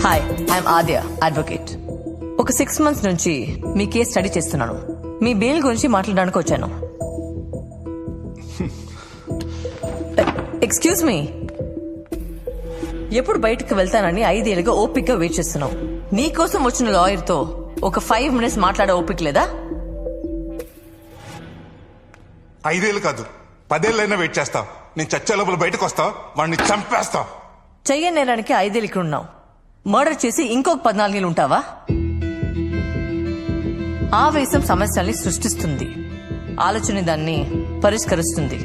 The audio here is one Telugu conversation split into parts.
Hi, I'm Aadya, advocate. ఒక 6 months నుంచి మీ కేసు స్టడీ చేస్తున్నాను. మీ బెయిల్ గురించి మాట్లాడడానికి వచ్చాను. ఎక్స్క్యూజ్ మీ, ఎప్పుడు బయటకు వెళ్తానని 5 ఏళ్ళుగా ఓపిక్ గా వెయిట్ చేస్తున్నావు. నీ కోసం వచ్చిన లాయర్ తో ఒక 5 minutes మాట్లాడే ఓపిక లేదా? 5 ఏళ్ళు కాదు, 10 ఏళ్ళైనా వెయిట్ చేస్తా. నేను చచ్చే లోపల బయటకు వస్తా, వాడిని చంపేస్తా. చెయ్యని నేరానికి 5 ఏళ్ళు ఇక్కడ ఉన్నావు. మర్డర్ చేసి ఇంకొక 14 ఏళ్ళు ఉంటావా? ఆవేశం సమస్యల్ని సృష్టిస్తుంది, ఆలోచన దాన్ని పరిష్కరిస్తుంది.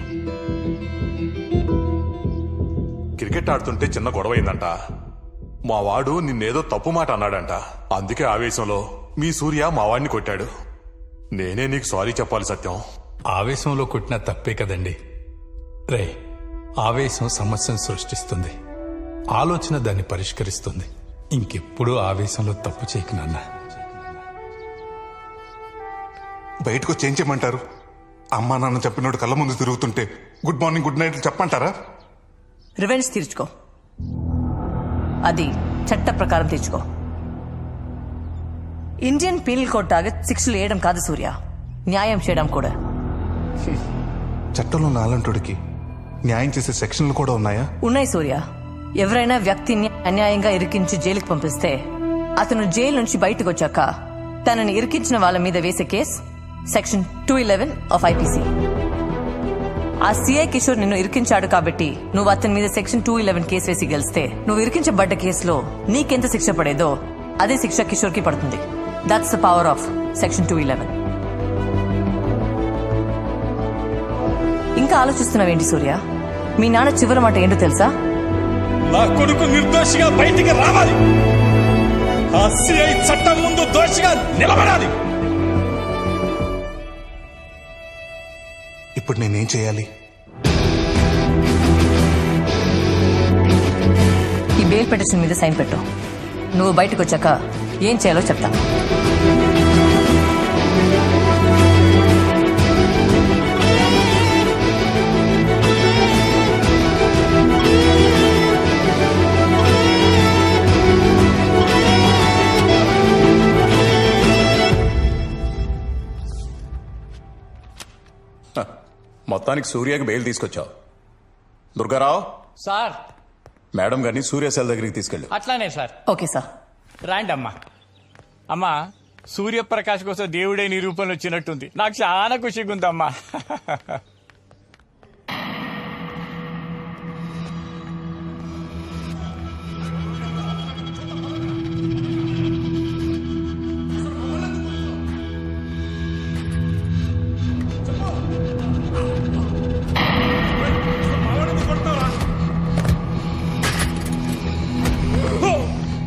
క్రికెట్ ఆడుతుంటే చిన్న గొడవ అయిందంట. మా వాడు నిన్నేదో తప్పు మాట అన్నాడంట. అందుకే ఆవేశంలో మీ సూర్య మా వాడిని కొట్టాడు. నేనే నీకు సారీ చెప్పాలి సత్యం. ఆవేశంలో కొట్టిన తప్పే కదండి. రే, ఆవేశం సమస్యను సృష్టిస్తుంది, ఆలోచన దాన్ని పరిష్కరిస్తుంది. ఇంకెప్పుడు ఆవేశంలో తప్పు చేయకు నాన్న. బయటకు వచ్చి ఏం చేయమంటారు? అమ్మా నాన్న చెప్పినోడు కళ్ళ ముందు తిరుగుతుంటే గుడ్ మార్నింగ్ గుడ్ నైట్ చెప్పంటారా? రివెంజ్ తీర్చుకో, అది చట్ట ప్రకారం తీర్చుకో. ఇండియన్ పీనల్ కోడ్ టార్గెట్ శిక్షలు వేయడం కాదు సూర్య, న్యాయం చేయడం కూడా. చట్టంలో నాలంటోడికి న్యాయం చేసే సెక్షన్లు కూడా ఉన్నాయా? ఉన్నాయి సూర్య. ఎవరైనా వ్యక్తిని అన్యాయంగా ఇరికించి జైలుకి పంపిస్తే అతను జైలు నుంచి బయటకు వచ్చాక తనని ఇరికించిన వాళ్ళ మీద వేసే కేసు సెక్షన్ 211 ఆఫ్ ఐపీసీ. ఆ సిఐ కిషోర్ నిన్ను ఇరికించాడు కాబట్టి నువ్వు అతని మీద సెక్షన్ 211 కేసు వేసి గెలిస్తే నువ్వు ఇరికించబడ్డ కేసులో నీకెంత శిక్ష పడేదో అదే శిక్ష కిషోర్ కి పడుతుంది. That's the power of section 211. ఇంకా ఆలోచిస్తున్నావేంటి సూర్య? మీ నాన్న చివరి మాట ఏంటో తెలుసా? నా కొడుకు నిర్దోషిగా బయటికి రావాలి, ఆ సిఐ చట్టం ముందు దోషిగా నిలబడాలి. ఇప్పుడు నేనేం చేయాలి? ఈ బెయిల్ పిటిషన్ మీద సైన్ పెట్టు. నువ్వు బయటకు వచ్చాక ఏం చేయాలో చెప్తా. మొత్తానికి సూర్యకి బెయిల్ తీసుకొచ్చావు. దుర్గారావు సార్, మేడం గారిని సూర్య సెల్ దగ్గరికి తీసుకెళ్ళు. అట్లానే సార్. Okay sir. రాండి అమ్మా. అమ్మా, సూర్యప్రకాష్ కోసం దేవుడే నీ రూపంలో వచ్చినట్టుంది. నాకు చాలా ఖుషిగా ఉందమ్మా.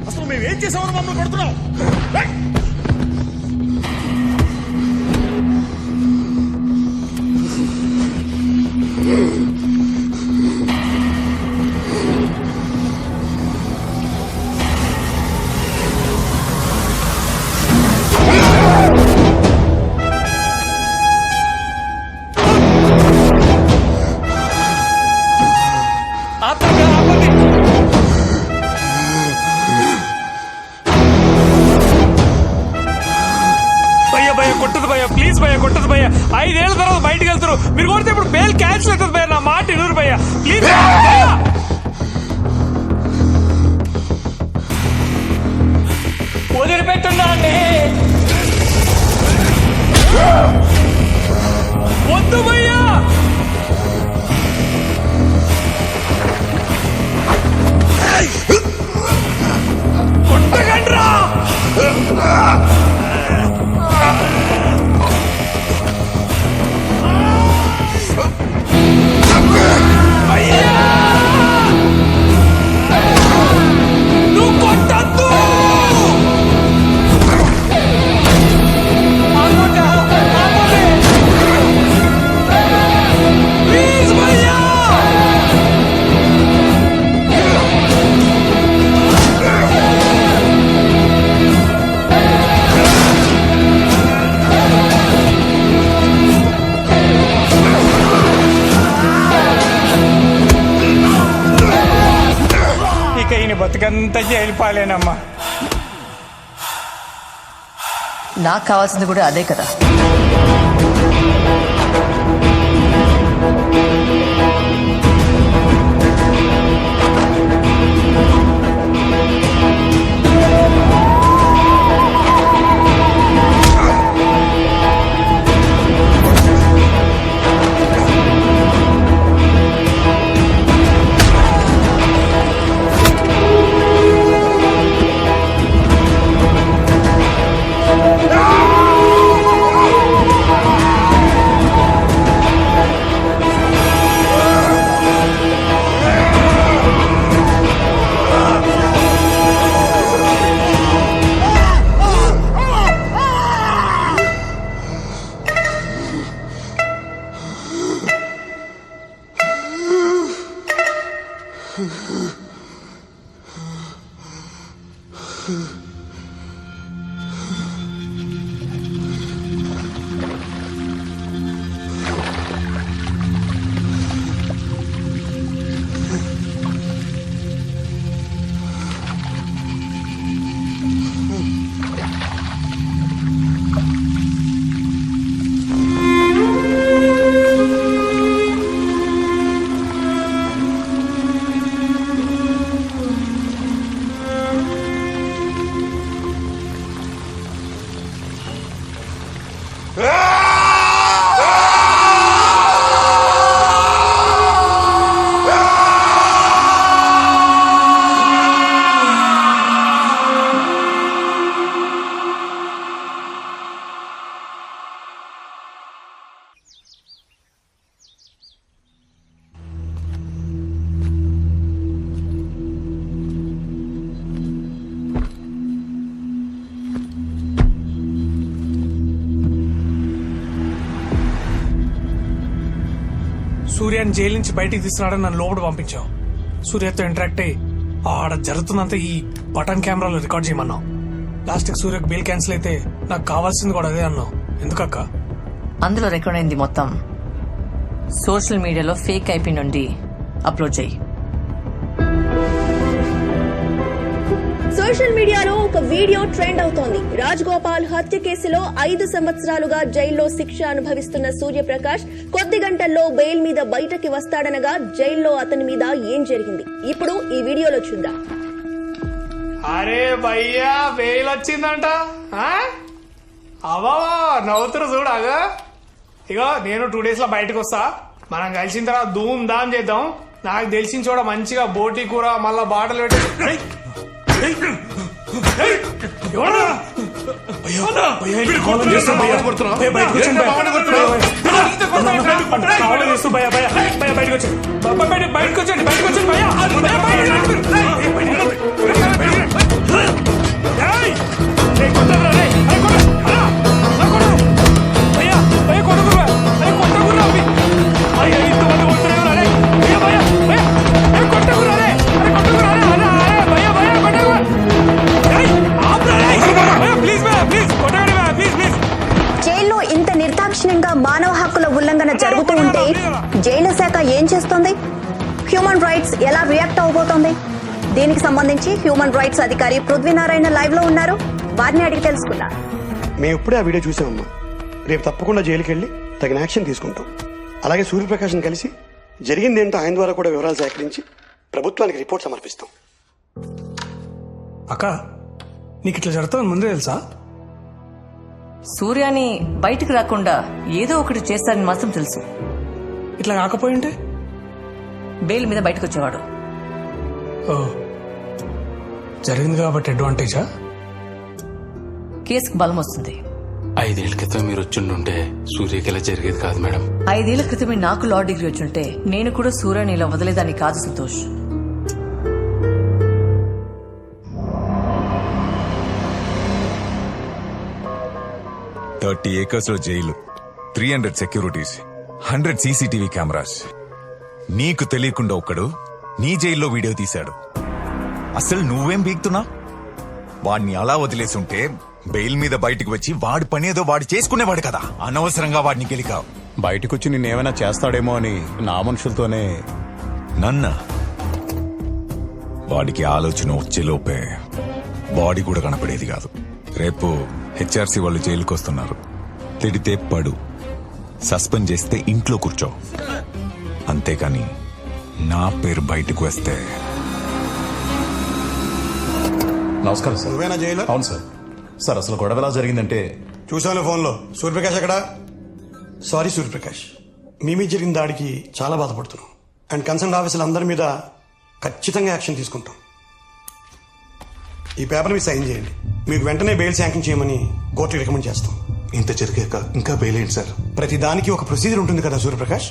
అసలు మేమేం చేసామని మమ్మల్ని కొడుతున్నావు? కొట్టదు భయ్యా, ప్లీజ్ భయ్యా, కొట్టదు భయ్యా. 5 ఏళ్ల తర్వాత బయటకు వెళ్తారు, మీరు కొడితే ఇప్పుడు బెయిల్ క్యాన్సిల్ అవుతుంది భయ్యా. నా మాట ఇరువురు భయ్యా, ప్లీజ్ భయ్యా. వదిలిపెట్టున్నా అండి. వద్దు భయ్యా. కొట్టకండ్రా. ఇంత చేయలిపాలేనమ్మా. నాకు కావాల్సింది కూడా అదే కదా. సూర్యాన్ని జైలు నుంచి బయటికి తీస్తున్నాడని నన్ను లోపల పంపించావు. సూర్యతో ఇంటరాక్ట్ అయ్యి ఆడ జరుగుతుందంతా ఈ బటన్ కెమెరాలో రికార్డ్ చేయమన్నావు. లాస్ట్కి సూర్యకు బెయిల్ క్యాన్సిల్ అయితే నాకు కావాల్సింది కూడా అదే అన్నావు. ఎందుకక్క? అందులో రికార్డ్ అయింది మొత్తం సోషల్ మీడియాలో ఫేక్ ఐపీ నుండి అప్లోడ్ చేయి. సోషల్ మీడియాలో ఒక వీడియో ట్రెండ్ అవుతోంది. రాజ్ గోపాల్ హత్య కేసులో 5 సంవత్సరాలుగా జైల్లో శిక్ష అనుభవిస్తున్న సూర్యప్రకాష్ కొద్ది గంటల్లో బెయిల్ మీద బయటకి వస్తాడనగా జైల్లో అతని మీద ఏం జరిగింది ఇప్పుడు ఈ వీడియోలో చూద్దాం. అరే భయ్యా బెయిల్ వచ్చిందంట. అవా నవ్వుతురు చూడాగా. ఇగో నేను 2 days లో బయటకు వస్తా. మనం కలిసిన తర్వాత ధూమ్ ధామ్ చేద్దాం. నాకు తెలిసిన చోట మంచిగా బోటి కూర మళ్ళా బాటలు పెట్టి జైల్లో ఇంత నిర్దాక్షిణ్యంగా మానవ హక్కుల ఉల్లంఘన జరుగుతూ ఉంటే జైలు శాఖ ఏం చేస్తోంది? హ్యూమన్ రైట్స్ ఎలా రియాక్ట్ అవబోతోంది? దీనికి సంబంధించి హ్యూమన్ రైట్స్ అధికారి పృథ్వీనారాయణ లైవ్ లో ఉన్నారు. వారిని అడిగి తెలుసుకున్నారు. మేము ఇప్పుడే ఆ వీడియో చూసామమ్మా. రేపు తప్పకుండా జైలుకి వెళ్ళి తగిన యాక్షన్ తీసుకుంటాం. అలాగే సూర్యప్రకాష్ని కలిసి జరిగిందేంటో ఆయన ద్వారా కూడా వివరాలు సేకరించి ప్రభుత్వానికి రిపోర్ట్ సమర్పిస్తాం. అక్క నీకు ఇట్లా జరుగుతుంది ముందే తెలుసా? సూర్యాని బయటికి రాకుండా ఏదో ఒకటి చేస్తారని మాత్రం తెలుసు. ఇట్లా కాకపోయింటే బెయిల్ మీద బయటకు వచ్చేవాడు. ఓ జరిగింది కాబట్టి అడ్వాంటేజా? కేసుకు బలం వస్తుంది. 5 ఏళ్ల క్రితం మీరు వచ్చిండుంటే సూర్యకి ఇలా జరిగేది కాదు మేడం. 5 ఏళ్ల క్రితమే నాకు లా డిగ్రీ వచ్చుంటే నేను కూడా సూర్యాని ఇలా వదిలేదాన్ని కాదు సంతోష్. acres లో జైలు, 300 సెక్యూరిటీస్, 100 CCTV కెమెరాస్. నీకు తెలియకుండా ఒక్కడు నీ జైల్లో వీడియో తీశాడు. అసలు నువ్వేం బీగుతున్నా? వాడిని అలా వదిలేసుంటే బెయిల్ మీద బయటకు వచ్చి వాడి పనేదో వాడు చేసుకునేవాడు కదా. అనవసరంగా వాడిని గెలికావు. బయటకొచ్చి నిన్నేమైనా చేస్తాడేమో అని నా మనుషులతోనే. నన్న వాడికి ఆలోచన వచ్చేలోపే బాడీ కూడా కనపడేది కాదు. రేపు హెచ్ఆర్సీ వాళ్ళు జైలుకి వస్తున్నారు. తిడితే పడు, సస్పెండ్ చేస్తే ఇంట్లో కూర్చో. అంతేకాని నా పేరు బయటకు వస్తే నమస్కారం సార్. నువ్వేనా జైలు? అవును సార్. సార్ అసలు గొడవ ఎలా జరిగిందంటే చూశాను ఫోన్లో. సూర్యప్రకాష్ ఎక్కడా? సారీ సూర్యప్రకాష్, మీ మీద జరిగిన దాడికి చాలా బాధపడుతున్నాం. అండ్ కన్సర్న్ ఆఫీసులు అందరి మీద ఖచ్చితంగా యాక్షన్ తీసుకుంటాం. ఈ పేపర్ మీద సైన్ చేయండి. మీకు వెంటనే బెయిల్ శాంక్షన్ చేయమని కోర్టుకి రికమెండ్ చేస్తాం. ఇంత జరిగాక ఇంకా బెయిల్ ఏంటి సార్? ప్రతి దానికి ఒక ప్రొసీజర్ ఉంటుంది కదా సూర్యప్రకాష్.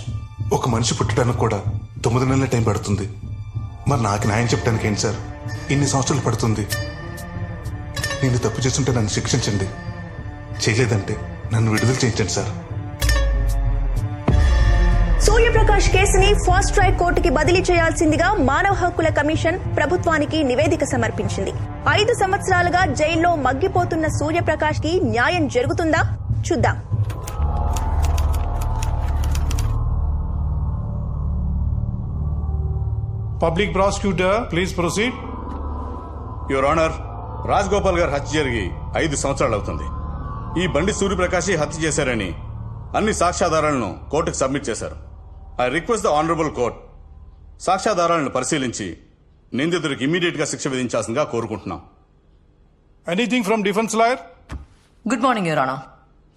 ఒక మనిషి పుట్టడానికి కూడా 9 నెలల టైం పడుతుంది. మరి నాకు న్యాయం చెప్పడానికి ఏంటి సార్ ఇన్ని సంవత్సరాలు పడుతుంది? నేను తప్పు చేస్తుంటే నన్ను శిక్షించండి, చేయలేదంటే నన్ను విడుదల చేయించండి సార్. సూర్యప్రకాష్ కేసుని ఫాస్ట్ ట్రాక్ కోర్టుకి బదిలీ చేయాల్సిందిగా మానవ హక్కుల కమిషన్ ప్రభుత్వానికి నివేదిక సమర్పించింది. 5 సంవత్సరాలుగా జైల్లో మగ్గిపోతున్న సూర్యప్రకాష్ కి న్యాయం జరుగుతుందా? చూద్దాం. Public prosecutor please proceed. Your honour, Rajagopal గారు హత్య జరిగి 5 సంవత్సరాలు అవుతుంది. ఈ బండి సూర్యప్రకాశ్ హత్య చేశారని అన్ని సాక్ష్యాధారాలను కోర్టుకు సబ్మిట్ చేశారు. I request the honourable court సాక్ష్యాధారాలను పరిశీలించి నిందితుడికి ఇమ్మీడియట్ గా శిక్ష విధించాల్సిందిగా కోరుకుంటున్నాం. Anything from defence lawyer? Good morning your honour.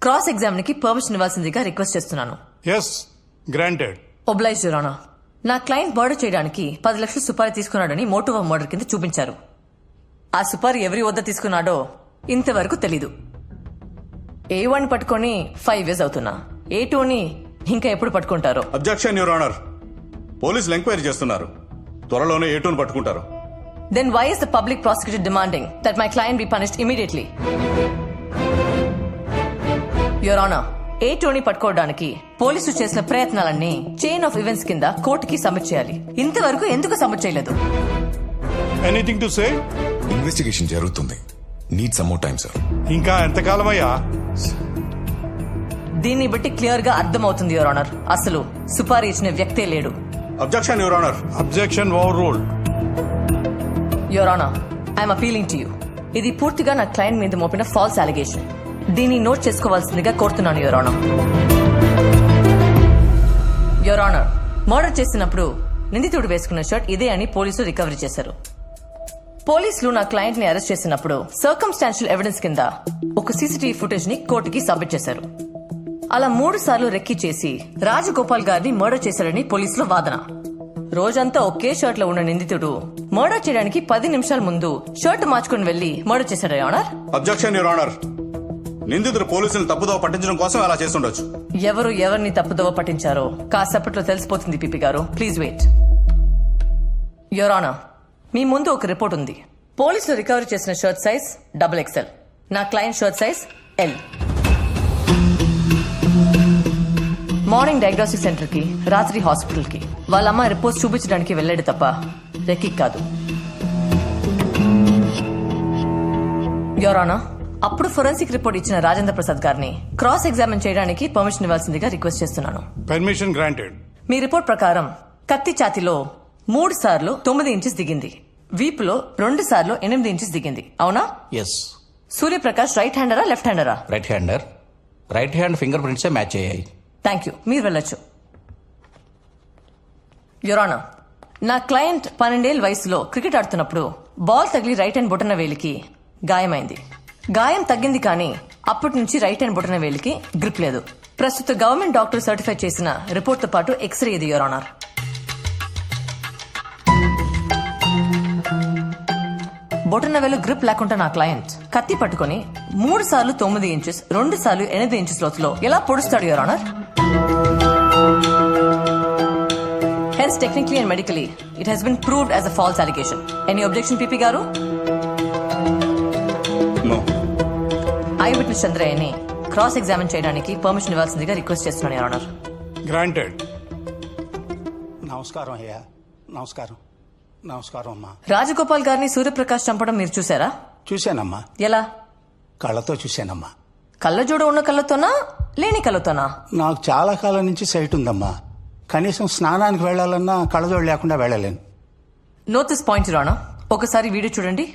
Cross examine కి పర్మిషన్ ఇవ్వాల్సిందిగా రిక్వెస్ట్ చేస్తున్నాను. Yes, granted. Oblige your honour. నా క్లయింట్ మర్డర్ చేయడానికి 10 లక్షలు సుపారీ తీసుకున్నాడని మోటివ్ ఆఫ్ మర్డర్ కింద చూపించారు. ఆ సుపారీ ఎవరి వద్ద తీసుకున్నాడో ఇంతవరకు తెలీదు. A1 పట్టుకొని 5 years అవుతున్నా. A2ని ఇంకా ఎప్పుడు పట్టుకుంటారో? Objection your honour. పోలీసులు ఎంక్వైరీ చేస్తున్నారు. త్వరలోనే A2ని పట్టుకుంటారు. Then why is the public prosecutor demanding that my client be punished immediately? Your Honor, A2ని పట్టుకోవడానికి పోలీసులు చేసిన ప్రయత్నాలన్నీ చైన్ ఆఫ్ ఈవెంట్స్ కింద కోర్టుకి సబ్మిట్ చేయాలి. ఇంతవరకు ఎందుకు సబ్మిట్ చేయలేదు? Anything to say? ఇన్వెస్టిగేషన్ జరుగుతుంది. Need some more time sir. ఇంకా ఎంతకాలమయ్యా? దీన్ని బట్టి క్లియర్ గా అర్థమవుతుంది యువర్ ఆనర్, అసలు సుపారీ ఇచ్చిన వ్యక్తే లేడు. Objection your honour. Objection over ruled. Your honour, I'm appealing to you. ఇది పూర్తిగా నా క్లయింట్ మీద మోపిన ఫాల్స్ అలిగేషన్. దీన్ని నోట్ చేసుకోవాల్సిందిగా కోరుతున్నాను your honour. Your honour, murder చేసినప్పుడు నిందితుడు వేసుకున్న షర్ట్ ఇదే అని పోలీసులు రికవరీ చేశారు. పోలీసులు నా క్లయింట్ ని అరెస్ట్ చేసినప్పుడు సర్కమ్స్టాన్షియల్ ఎవిడెన్స్ కింద ఒక సీసీటీవీ ఫుటేజ్ ని కోర్టుకి సబ్మిట్ చేశారు. అలా 3 సార్లు రెక్కి చేసి రాజగోపాల్ గారిని మర్డర్ చేశారని పోలీసుల వాదన. రోజంతా ఒకే షర్ట్ లో ఉన్న నిందితుడు మర్డర్ చేయడానికి 10 నిమిషాల ముందు షర్ట్ మార్చుకుని వెళ్లి మర్డర్ చేశాడు your honour. Objection your honour. నిందితుడు పోలీసులను తప్పుదోవ పట్టించడం కోసం అలా చేస్తుండొచ్చు. ఎవరు ఎవరిని తప్పుదోవ పట్టించారో కాసేపట్లో తెలిసిపోతుంది పీపీ గారు. Please wait. యువర్ ఆనర్, మీ ముందు ఒక రిపోర్ట్ ఉంది. పోలీసులు రికవరీ చేసిన షర్ట్ సైజ్ XXL. నా client shirt size L. Morning diagnostic centre కి, రాత్రి హాస్పిటల్ కి వాళ్ళ అమ్మ రిపోర్ట్స్ చూపించడానికి వెళ్ళాడు తప్ప రెక్కి కాదు. యువర్ ఆనర్, అప్పుడు ఫోరెన్సిక్ రిపోర్ట్ ఇచ్చిన రాజేంద్ర ప్రసాద్ గారిని క్రాస్ ఎగ్జామిన్ చేయడానికి పర్మిషన్ ఇవ్వాల్సిందిగా రిక్వెస్ట్ చేస్తున్నాను. Permission granted. మీ రిపోర్ట్ ప్రకారం కత్తి ఛాతిలో 3 సార్లు 9 ఇంచెస్ దిగింది, వీపులో 2 సార్లు 8 ఇంచెస్ దిగింది, అవునా? ఎస్. సూర్యప్రకాష్ రైట్ హ్యాండరా లెఫ్ట్ హ్యాండరా? Right hander. Right hand finger ప్రింట్సే మ్యాచ్ అయ్యాయి. థ్యాంక్ యూ, మీరు వెళ్ళొచ్చు. యువర్ ఆనర్, నా క్లయింట్ 12 ఏళ్ల వయసులో క్రికెట్ ఆడుతున్నప్పుడు బాల్ తగిలి రైట్ హ్యాండ్ బొటన వేలికి గాయమైంది. గాయం తగ్గింది కానీ అప్పటి నుంచి రైట్ హ్యాండ్ బొటన వేలికి గ్రిప్ లేదు. ప్రస్తుత గవర్నమెంట్ డాక్టర్ సర్టిఫై చేసిన రిపోర్ట్ తో పాటు ఎక్స్రే ఇది యువర్ ఆనర్. బొటన వేలు గ్రిప్ లేకుండా నా క్లయింట్ కత్తి పట్టుకుని 3 సార్లు 9 ఇంచెస్ 2 సార్లు 8 ఇంచెస్ లోతులో ఎలా పొడుస్తాడు your honour? Hence, technically and medically, it has been proved as a false allegation. Any objection, PP Garu? No. Eyewitness Chandrayani cross-examine చేయడానికి పర్మిషన్ ఇవ్వాల్సిందిగా రిక్వెస్ట్ చేస్తున్నాను యువర్ ఆనర్. గ్రాంటెడ్. నమస్కారం అయ్యా. నమస్కారం. నమస్కారం అమ్మా. రాజగోపాల్ గారిని సూర్యప్రకాష్ చంపడం మీరు చూసారా? చూశానమ్మా. ఎలా? కళ్ళతో చూశానమ్మా. కళ్ళజోడు ఉన్న కళ్ళతోనా లేని కళ్ళతోనా? నాకు చాలా కాలం నుంచి సైట్ ఉందమ్మా. కనీసం స్నానానికి వెళ్లాలన్నా కళ్ళజోడు లేకుండా వెళ్ళలేను. Note this point your honour. ఒకసారి వీడియో చూడండి.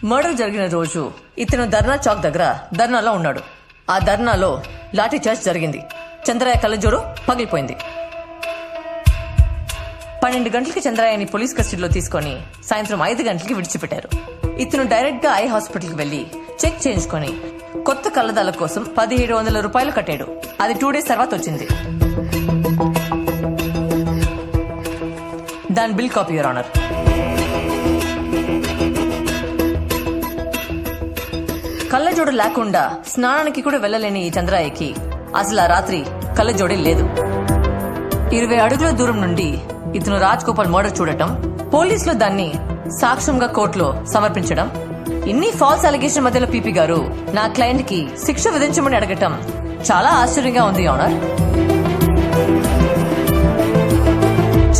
మర్డర్ జరిగిన రోజు ఇతను ధర్నా చౌక్ దగ్గర ధర్నాలో ఉన్నాడు. ఆ ధర్నాలో లాఠీ చార్జ్ జరిగింది. చంద్రయ్య కళ్ళజోడు పగిలిపోయింది. 12 గంటలకి చంద్రయ్యని పోలీస్ కస్టడీలో తీసుకొని సాయంత్రం 5 గంటలకి విడిచిపెట్టారు. ఇతను డైరెక్ట్ గా ఐ హాస్పిటల్కి వెళ్లి చెక్ చేయించుకొని కొత్త కళ్ళదాల కోసం 1700 రూపాయలు కట్టాడు. అది 2 days తర్వాత వచ్చింది. దాని బిల్ కాపీ, యువర్ ఆనర్. కళ్ళజోడు లేకుండా స్నానానికి కూడా వెళ్లలేని ఈ చంద్రయ్యకి అసలు ఆ రాత్రి కళ్ళజోడే లేదు. 20 అడుగుల దూరం నుండి ఇతను రాజ్ గోపాల్ మర్డర్ చూడటం, పోలీసులు దాన్ని సాక్ష్యంగా కోర్టులో సమర్పించడం, ఇన్ని ఫాల్స్ అలిగేషన్ మధ్యలో పీపీ గారు నా క్లయింట్ కి శిక్ష విధించమని అడగటం చాలా ఆశ్చర్యంగా ఉంది, ఆనర్.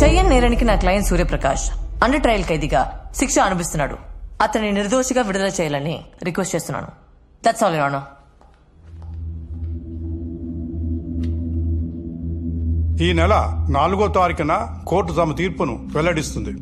చెయ్యని నేరానికి నా క్లయింట్ సూర్యప్రకాష్ అండర్ ట్రయల్ ఖైదీగా శిక్ష అనుభవిస్తున్నాడు. అతన్ని నిర్దోషిగా విడుదల చేయాలని రిక్వెస్ట్ చేస్తున్నాను. That's all, your honour. ఈ నెల 4వ తారీఖున కోర్టు తమ తీర్పును వెల్లడిస్తుంది.